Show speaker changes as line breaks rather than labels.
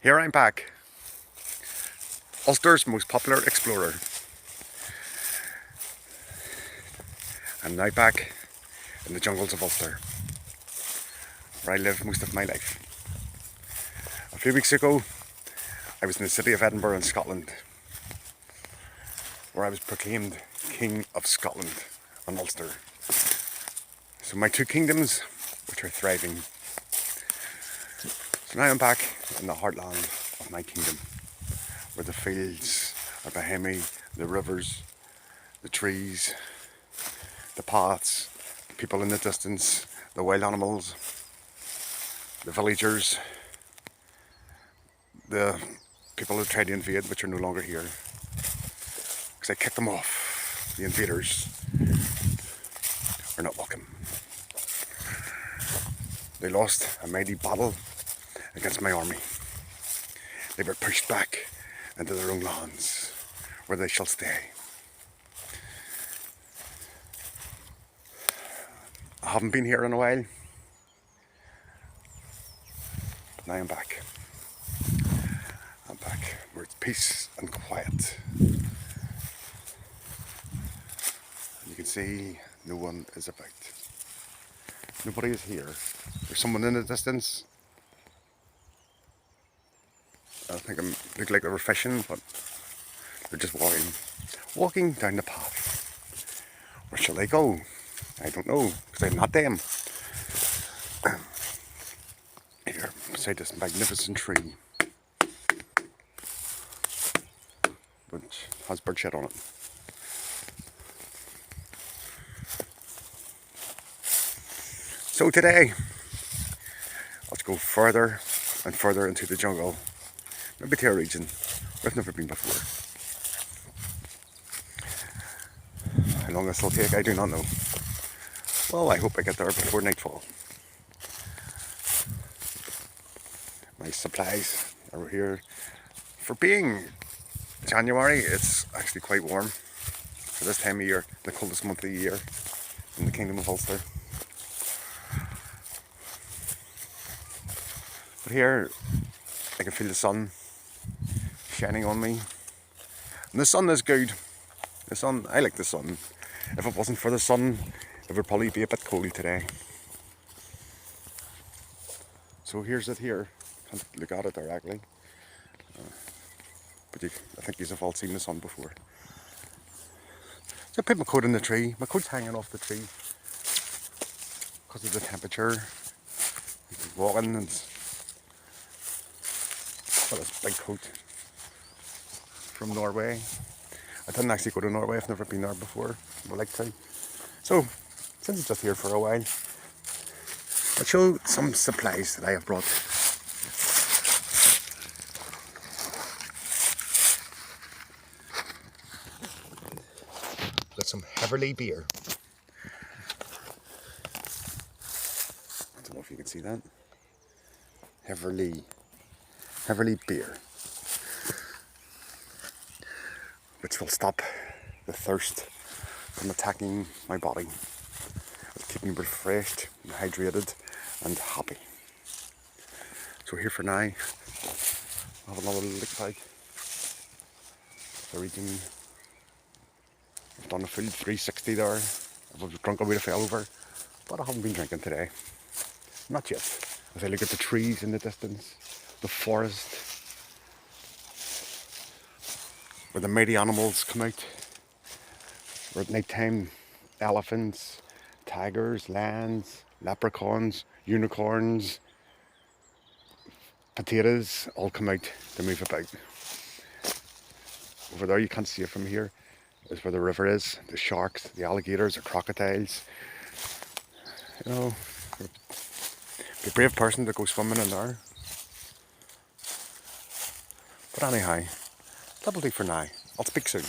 Here I'm back, Ulster's most popular explorer. I'm now back in the jungles of Ulster, where I lived most of my life. A few weeks ago, I was in the city of Edinburgh in Scotland, where I was proclaimed King of Scotland and Ulster. So my two kingdoms, which are thriving. So now I'm back in the heartland of my kingdom, where the fields are behind me, the rivers, the trees, the paths, people in the distance, the wild animals, the villagers, the people who tried to invade which are no longer here, because I kicked them off. The invaders are not welcome. They lost a mighty battle against my army. They were pushed back into their own lands, where they shall stay. I haven't been here in a while, but now I'm back. I'm back where it's peace and quiet. You can see no one is about. Nobody is here. There's someone in the distance. I think I look like they were fishing, but they're just walking down the path. Where shall they go? I don't know, because I'm not them. Here, beside this magnificent tree, which has bird shit on it. So today, let's go further and further into the jungle, maybe to a region we've never been before. How long this will take, I do not know. Well, I hope I get there before nightfall. My supplies are here. For being January, it's actually quite warm for this time of year, the coldest month of the year in the Kingdom of Ulster. But here, I can feel the sun shining on me. And the sun is good. The sun, I like the sun. If it wasn't for the sun, it would probably be a bit cold today. So here's it here. Can't look at it directly. But I think you've all seen the sun before. So I put my coat in the tree. My coat's hanging off the tree because of the temperature. Walking and got this big coat from Norway. I didn't actually go to Norway. I've never been there before. I would like to. So since it's just here for a while, I'll show some supplies that I have brought. Got some Heverlee beer. I don't know if you can see that. Heverlee beer, which will stop the thirst from attacking my body. It'll keep me refreshed, and hydrated, and happy. So here for now, I'll have another look back. The region. I've done a full 360 there. I've drunk away to fell over, but I haven't been drinking today. Not yet. As I look at the trees in the distance, the forest, where the mighty animals come out, where at night time elephants, tigers, lions, leprechauns, unicorns, potatoes all come out to move about. Over there, you can't see it from here, is where the river is. The sharks, the alligators, the crocodiles. You know, be a brave person to go swimming in there. But anyhow, that'll do for now. I'll speak soon.